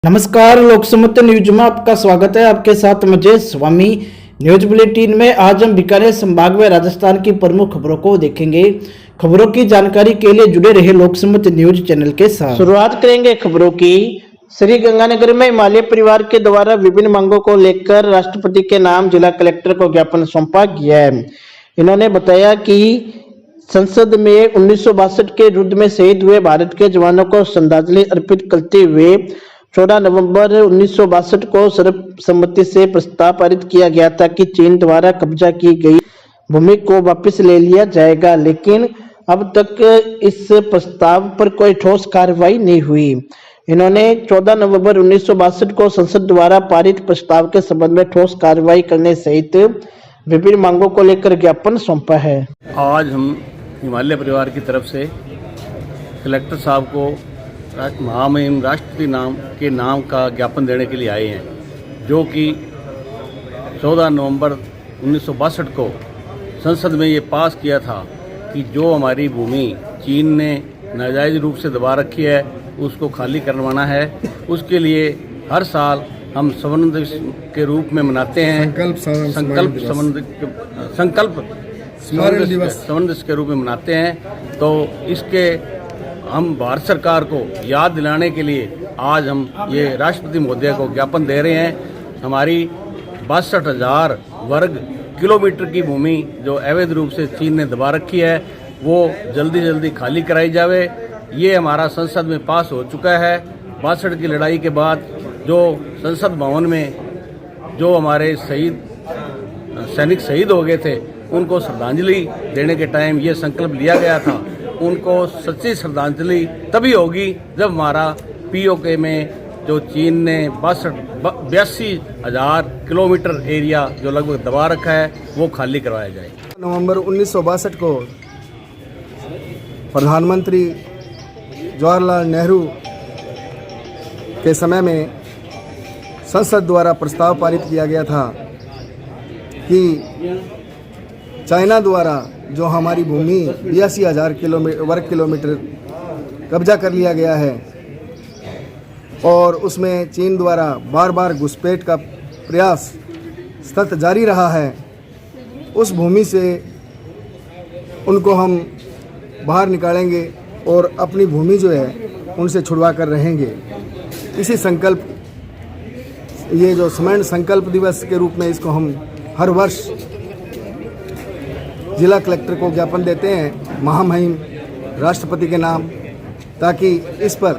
नमस्कार, लोकसमत न्यूज में आपका स्वागत है। आपके साथ मुझे स्वामी। न्यूज बुलेटिन में आज हम बीकानेर संभाग में राजस्थान की प्रमुख खबरों को देखेंगे। खबरों की जानकारी के लिए जुड़े रहे लोकसमत न्यूज चैनल के साथ। शुरुआत करेंगे खबरों की। श्री गंगानगर में हिमालय परिवार के द्वारा विभिन्न मांगों को लेकर राष्ट्रपति के नाम जिला कलेक्टर को ज्ञापन सौंपा गया है। इन्होंने बताया कि संसद में 1962 के युद्ध में शहीद हुए भारत के जवानों को श्रद्धांजलि अर्पित करते हुए 14 नवंबर 1962 को सर्वसम्मति से प्रस्ताव पारित किया गया था कि चीन द्वारा कब्जा की गई भूमि को वापस ले लिया जाएगा, लेकिन अब तक इस प्रस्ताव पर कोई ठोस कार्रवाई नहीं हुई। इन्होंने 14 नवंबर 1962 को संसद द्वारा पारित प्रस्ताव के संबंध में ठोस कार्रवाई करने सहित विभिन्न मांगों को लेकर ज्ञापन सौंपा है। आज हम हिमालय परिवार की तरफ से कलेक्टर साहब को महामहिम राष्ट्रपति नाम का ज्ञापन देने के लिए आए हैं, जो कि 14 नवंबर 1962 को संसद में ये पास किया था कि जो हमारी भूमि चीन ने नाजायज रूप से दबा रखी है उसको खाली करवाना है। उसके लिए हर साल हम संवर्ण दिवस के रूप में मनाते हैं, संकल्प संवर्ण दिवस के रूप में मनाते हैं। तो इसके हम भारत सरकार को याद दिलाने के लिए आज हम ये राष्ट्रपति महोदय को ज्ञापन दे रहे हैं। हमारी 62,000 वर्ग किलोमीटर की भूमि जो अवैध रूप से चीन ने दबा रखी है वो जल्दी खाली कराई जावे। ये हमारा संसद में पास हो चुका है। 62 की लड़ाई के बाद जो संसद भवन में जो हमारे सैनिक शहीद हो गए थे उनको श्रद्धांजलि देने के टाइम ये संकल्प लिया गया था। उनको सच्ची श्रद्धांजलि तभी होगी जब हमारा पीओके में जो चीन ने 82,000 किलोमीटर एरिया जो लगभग दबा रखा है वो खाली करवाया जाए। नवंबर 1962 को प्रधानमंत्री जवाहरलाल नेहरू के समय में संसद द्वारा प्रस्ताव पारित किया गया था कि चाइना द्वारा जो हमारी भूमि 82,000 वर्ग किलोमीटर कब्जा कर लिया गया है और उसमें चीन द्वारा बार बार घुसपैठ का प्रयास सतत जारी रहा है, उस भूमि से उनको हम बाहर निकालेंगे और अपनी भूमि जो है उनसे छुड़वा कर रहेंगे। इसी संकल्प, ये जो स्वर्ण संकल्प दिवस के रूप में इसको हम हर वर्ष जिला कलेक्टर को ज्ञापन देते हैं महामहिम राष्ट्रपति के नाम, ताकि इस पर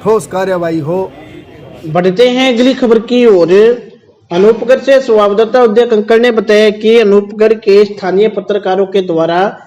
ठोस कार्यवाही हो। बढ़ते हैं अगली खबर की ओर। अनूपगढ़ से संवाददाता उदय कंकड़ ने बताया कि अनूपगढ़ के स्थानीय पत्रकारों के द्वारा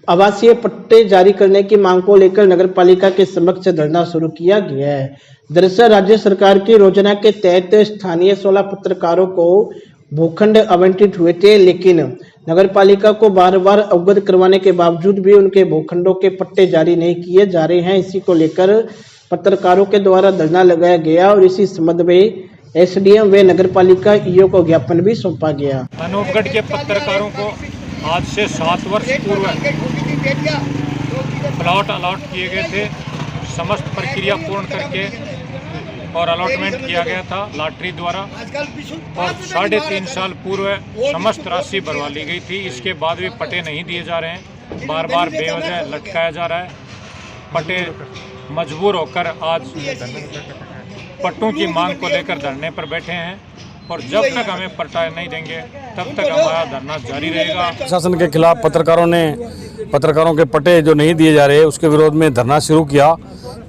आवासीय पट्टे जारी करने की मांग को लेकर नगरपालिका के समक्ष धरना शुरू किया गया है। दरअसल राज्य सरकार की योजना के तहत स्थानीय 16 पत्रकारों को भूखंड आवंटित हुए थे, लेकिन नगरपालिका को बार बार अवगत करवाने के बावजूद भी उनके भूखंडों के पट्टे जारी नहीं किए जा रहे हैं। इसी को लेकर पत्रकारों के द्वारा धरना लगाया गया और इसी संबंध में एसडीएम व नगरपालिका ईओ को ज्ञापन भी सौंपा गया। अनूपगढ़ के पत्रकारों को आज से 7 वर्ष पूर्व प्लॉट अलॉट किए गए थे। समस्त प्रक्रिया पूर्ण करके और अलॉटमेंट किया गया था लॉटरी द्वारा और 3.5 साल पूर्व समस्त राशि भरवा ली गई थी। इसके बाद भी पट्टे नहीं दिए जा रहे हैं, बार बार बेवजह लटकाया जा रहा है। पट्टे मजबूर होकर आज पट्टों की मांग को लेकर धरने पर बैठे हैं और जब तक हमें पट्टा नहीं देंगे तब तक हमारा धरना जारी रहेगा। शासन के खिलाफ पत्रकारों के पट्टे जो नहीं दिए जा रहे उसके विरोध में धरना शुरू किया,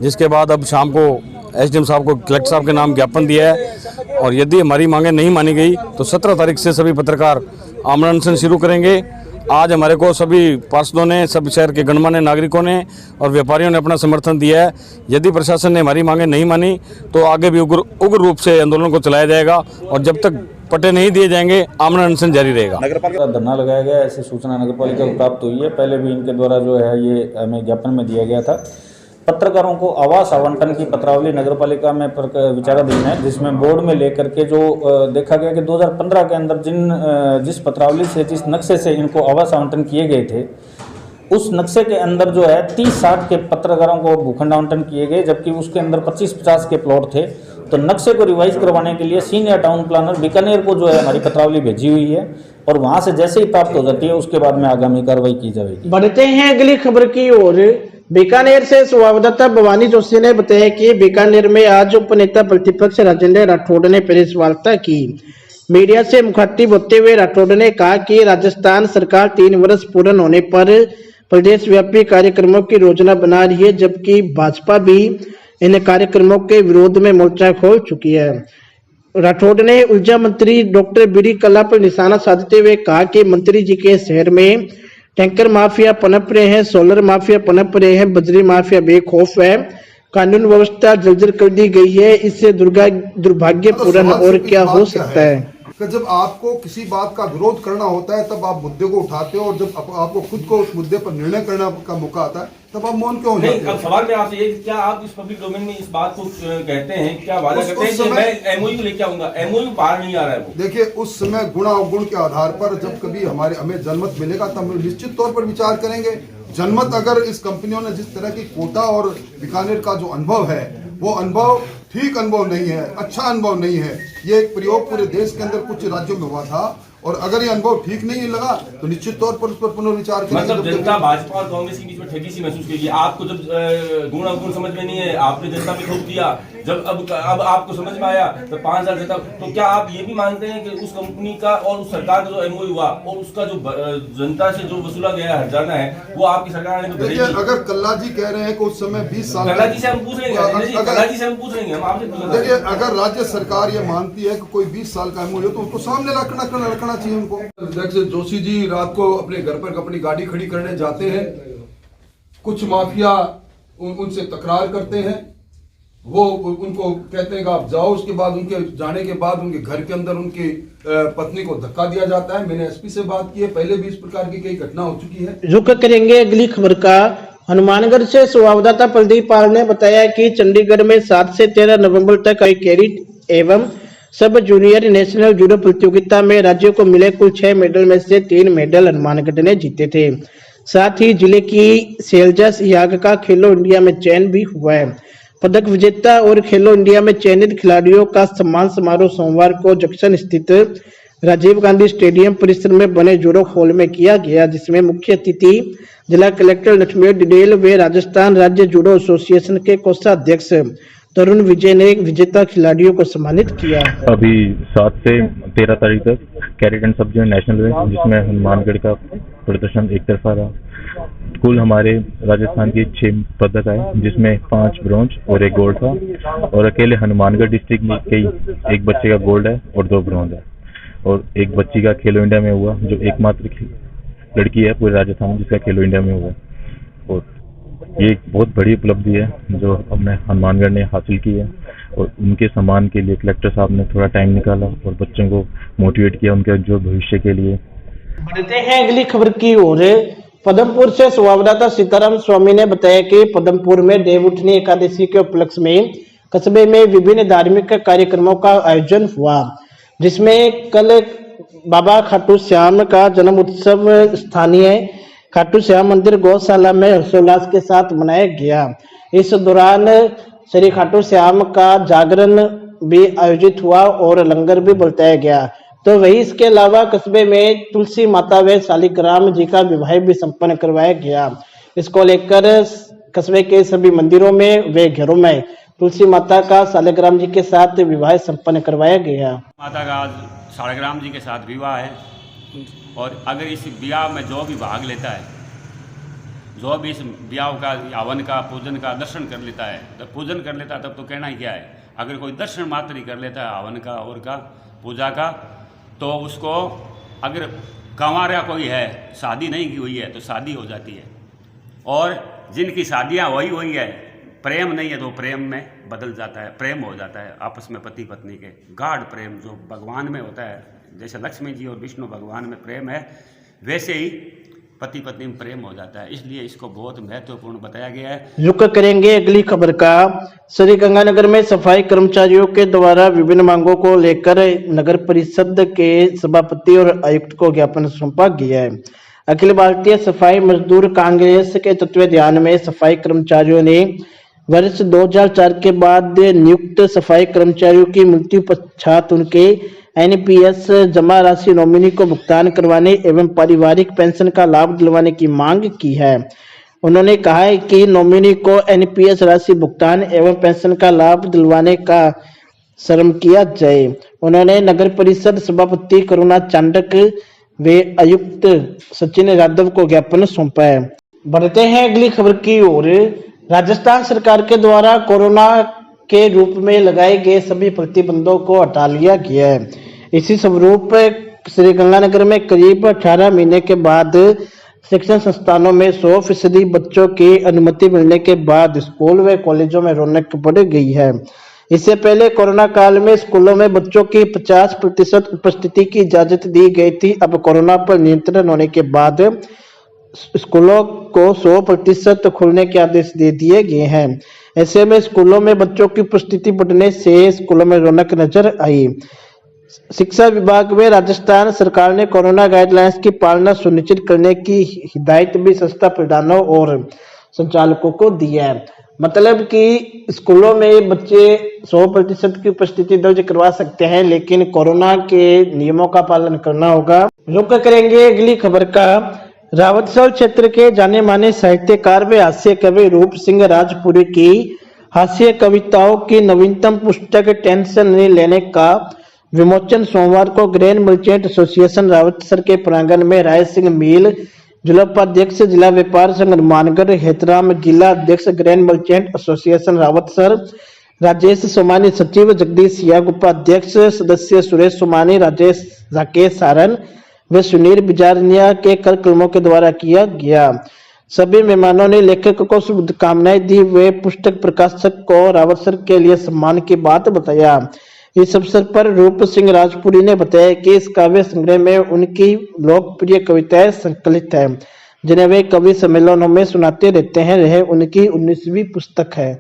जिसके बाद अब शाम को एसडीएम साहब को कलेक्टर साहब के नाम ज्ञापन दिया है और यदि हमारी मांगें नहीं मानी गई तो 17 तारीख से सभी पत्रकार आमरण अनशन शुरू करेंगे। आज हमारे को सभी पार्षदों ने, सब शहर के गणमान्य नागरिकों ने और व्यापारियों ने अपना समर्थन दिया है। यदि प्रशासन ने हमारी मांगें नहीं मानी तो आगे भी उग्र रूप से आंदोलन को चलाया जाएगा और जब तक पट्टे नहीं दिए जाएंगे आमरण अनशन जारी रहेगा। नगरपालिका धरना लगाया गया, ऐसी सूचना नगरपालिका को प्राप्त हुई है। पहले भी इनके द्वारा जो है ये हमें ज्ञापन में दिया गया था। पत्रकारों को आवास आवंटन की पत्रावली नगरपालिका में विचाराधीन है, जिसमें बोर्ड में लेकर के जो देखा गया कि 2015 के अंदर जिस पत्रावली से, जिस नक्शे से इनको आवास आवंटन किए गए थे उस नक्शे के अंदर जो है 30-60 के पत्रकारों को भूखंड आवंटन किए गए, जबकि उसके अंदर 25-50 के प्लॉट थे। तो नक्शे को रिवाइज करवाने के लिए सीनियर टाउन प्लानर बीकानेर को जो है हमारी पत्रावली भेजी हुई है और वहां से जैसे ही प्राप्त हो जाती है उसके बाद में आगामी कार्रवाई की जाएगी। बढ़ते हैं अगली खबर की ओर। बीकानेर से संवाददाता भवानी जोशी ने बताया कि बीकानेर में आज उपनेता प्रतिपक्ष राजेंद्र राठौड़ ने प्रेस वार्ता की। मीडिया से मुखातिब होते हुए राठौड़ ने कहा कि राजस्थान सरकार 3 वर्ष पूर्ण होने पर प्रदेश व्यापी कार्यक्रमों की योजना बना रही है, जबकि भाजपा भी इन कार्यक्रमों के विरोध में मोर्चा खोल चुकी है। राठौड़ ने ऊर्जा मंत्री डॉक्टर बीडी कल्ला पर निशाना साधते हुए कहा कि मंत्री जी के शहर में टैंकर माफिया पनप रहे हैं, सोलर माफिया पनप रहे हैं, बजरी माफिया बेखौफ है, कानून व्यवस्था जर्जर कर दी गई है, इससे दुर्भाग्यपूर्ण और क्या हो सकता है। कि जब आपको किसी बात का विरोध करना होता है तब आप मुद्दे को उठाते हो और जब आपको खुद को उस मुद्दे पर निर्णय करने का मौका आता है तब आप मौन क्यों हो जाते हो? अब सवाल मैं आपसे ये, क्या आप इस पब्लिक डोमेन में इस बात को कहते हैं, क्या वादा करते हैं कि मैं एमओयू को लेके आऊंगा? एमओयू बाहर नहीं आ रहा है वो। देखिए, उस समय गुण अवगुण के आधार पर जब कभी हमें जनमत मिलेगा तब हम निश्चित तौर पर विचार करेंगे। जनमत अगर इस कंपनियों ने जिस तरह की कोटा और बीकानेर का जो अनुभव है वो अनुभव ठीक अनुभव नहीं है, अच्छा अनुभव नहीं है। ये एक प्रयोग पूरे देश के अंदर कुछ राज्यों में हुआ था और अगर ये अनुभव ठीक नहीं लगा तो निश्चित तौर पर उस पर पुनर्विचार करेंगे। मतलब जनता भाजपा और कांग्रेस के बीच में ठगी सी महसूस कीजिए। आपको जब गुण अवगुण समझ में नहीं है, आपने जनता पे थोप दिया, जब अब आपको समझ में आया तो 5 साल जनता, तो क्या आप ये भी मानते हैं कि उस कंपनी का और उस सरकार का जो एमओयू हुआ और उसका जो जनता से जो वसूला गया हर्जाना है वो आपकी सरकार ने देखिए, अगर कल्ला जी कह रहे हैं कि उस समय 20 साल, कल्ला जी से हम पूछ रहे हैं, कल्ला जी से हम पूछ रहे हैं, हम आपसे पूछ रहे हैं। देखिए, अगर राज्य सरकार ये मानती है कि कोई 20 साल का एमओयू तो उसको सामने रखना चाहिए उनको। अध्यक्ष जोशी जी रात को अपने घर पर अपनी गाड़ी खड़ी करने जाते हैं, कुछ माफिया उनसे तकरार करते हैं, वो उनको कहते हैं कि आप जाओ, उसके बाद उनके जाने के बाद उनके घर के अंदर उनकी पत्नी को धक्का दिया जाता है। मैंने एसपी से बात की है, पहले भी इस प्रकार की कई घटना हो चुकी है। रुक करेंगे अगली खबर का। हनुमानगढ़ से संवाददाता प्रदीप पाल ने बताया कि चंडीगढ़ में 7 से 13 नवंबर तक कैडेट एवं सब जूनियर नेशनल जूडो प्रतियोगिता में राज्यों को मिले कुल 6 मेडल में से 3 मेडल हनुमानगढ़ ने जीते थे। साथ ही जिले की सेल्जस याग का खेलो इंडिया में चयन भी हुआ है। पदक विजेता और खेलो इंडिया में चयनित खिलाड़ियों का सम्मान समारोह सोमवार को जंक्शन स्थित राजीव गांधी स्टेडियम परिसर में बने जूडो हॉल में किया गया, जिसमें मुख्य अतिथि जिला कलेक्टर लक्ष्मी डिडेल व राजस्थान राज्य जूडो एसोसिएशन के कोषाध्यक्ष तरुण विजय ने विजेता खिलाड़ियों को सम्मानित किया। अभी 7 से 13 तारीख तक कैडेट एंड सब जूनियर नेशनल में, जिसमें हनुमानगढ़ का प्रदर्शन एक तरफा रहा। कुल हमारे राजस्थान के 6 पदक आए, जिसमें 5 ब्रॉन्ज और 1 गोल्ड था। और अकेले हनुमानगढ़ डिस्ट्रिक्ट में एक बच्चे का गोल्ड है और 2 ब्रॉन्ज है। और एक बच्ची का खेलो इंडिया में हुआ, जो एकमात्र लड़की है पूरे राजस्थान में जिसका खेलो इंडिया में हुआ। और ये एक बहुत बड़ी उपलब्धि है जो हमने हनुमानगढ़ ने हासिल की है। और उनके सम्मान के लिए कलेक्टर साहब ने थोड़ा टाइम निकाला और बच्चों को मोटिवेट किया उनके जो भविष्य के लिए। बढ़ते हैं अगली खबर की ओर। पदमपुर से संवाददाता सीताराम स्वामी ने बताया कि पदमपुर में देवउठनी एकादशी के उपलक्ष्य में कस्बे में विभिन्न धार्मिक कार्यक्रमों का आयोजन हुआ, जिसमें कल बाबा खाटू श्याम का जन्म उत्सव स्थानीय खाटू श्याम मंदिर गौशाला में हर्षोल्लास के साथ मनाया गया। इस दौरान श्री खाटू श्याम का जागरण भी आयोजित हुआ और लंगर भी बरताया गया। तो वही इसके अलावा कस्बे में तुलसी माता व शालिग्राम जी का विवाह भी संपन्न करवाया गया। इसको लेकर कस्बे के सभी मंदिरों में व घरों में तुलसी माता का शालिग्राम जी के साथ विवाह संपन्न करवाया गया। माता का शालिग्राम जी के साथ विवाह है और अगर इस विवाह में जो भी भाग लेता है, जो भी इस विवाह का हवन का पूजन का दर्शन कर लेता है, तो पूजन कर लेता है तब तो कहना ही क्या है। अगर कोई दर्शन मात्र ही कर लेता है हवन का और का पूजा का, तो उसको अगर कंवारा कोई है, शादी नहीं की हुई है तो शादी हो जाती है। और जिनकी शादियां हुई है, प्रेम नहीं है तो प्रेम में बदल जाता है, प्रेम हो जाता है आपस में पति पत्नी के गाढ़ प्रेम जो भगवान में होता है। जैसे लक्ष्मी जी और विष्णु भगवान में प्रेम है, वैसे ही पति पत्नी में प्रेम हो जाता है। इसलिए इसको बहुत महत्वपूर्ण बताया गया है। रुक करेंगे अगली खबर का। श्री गंगानगर में सफाई कर्मचारियों के द्वारा विभिन्न मांगों को लेकर नगर परिषद के सभापति और आयुक्त को ज्ञापन सौंपा गया है। अखिल भारतीय सफाई मजदूर कांग्रेस के तत्वाधान में सफाई कर्मचारियों ने वर्ष 2004 के बाद नियुक्त सफाई कर्मचारियों की मृत्यु पश्चात उनके एनपीएस जमा राशि नॉमिनी को भुगतान करवाने एवं पारिवारिक पेंशन का लाभ दिलवाने की मांग की है। उन्होंने कहा है कि नॉमिनी को एनपीएस राशि भुगतान एवं पेंशन का लाभ दिलवाने का श्रम किया जाए। उन्होंने नगर परिषद सभापति करुणा चांडक व आयुक्त सचिन यादव को ज्ञापन सौंपा है। बढ़ते हैं अगली खबर की ओर। राजस्थान सरकार के द्वारा कोरोना के रूप में लगाए गए सभी प्रतिबंधों को हटा लिया गया है। इसी स्वरूप श्रीगंगानगर में करीब 18 महीने के बाद शिक्षण संस्थानों में 100% बच्चों की अनुमति मिलने के बाद स्कूल व कॉलेजों में रौनक बढ़ गई है। इससे पहले कोरोना काल में स्कूलों में बच्चों की 50% उपस्थिति की इजाजत दी गई थी। अब कोरोना पर नियंत्रण होने के बाद स्कूलों को 100% खोलने के आदेश दे दिए गए हैं। ऐसे में स्कूलों में बच्चों की उपस्थिति बढ़ने से स्कूलों में रौनक नजर आई। शिक्षा विभाग में राजस्थान सरकार ने कोरोना गाइडलाइंस की पालना सुनिश्चित करने की हिदायत भी संस्था प्रधानों और संचालकों को दी है। मतलब कि स्कूलों में बच्चे 100% की उपस्थिति दर्ज करवा सकते हैं, लेकिन कोरोना के नियमों का पालन करना होगा। रुक करेंगे अगली खबर का। रावतसर क्षेत्र के जाने माने साहित्यकार व हास्य कवि रूप सिंह राजपुरी की हास्य कविताओं की नवीनतम पुस्तक टेंशन नहीं लेने का विमोचन सोमवार को ग्रैंड मर्चेंट एसोसिएशन रावतसर के प्रांगण में राय सिंह मील, जिला उपाध्यक्ष जिला व्यापार संघ हनुमानगढ़, हेतराम जिला अध्यक्ष grand merchant association Rawatsar, Rajesh Somani सचिव, जगदीश याग उपाध्यक्ष, सदस्य सुरेश सोमानी, राकेश सारन व सुनील बिजारनिया के कार्यक्रमों के द्वारा किया गया। सभी मेहमानों ने लेखक को शुभकामनाएं दी व पुस्तक प्रकाशक को रावतसर के लिए सम्मान की बात बताया। इस अवसर पर रूप सिंह राजपुरी ने बताया कि इस काव्य संग्रह में उनकी लोकप्रिय कविताएं संकलित है, जिन्हें वे कवि सम्मेलनों में सुनाते रहते हैं। यह उनकी 19वीं पुस्तक है।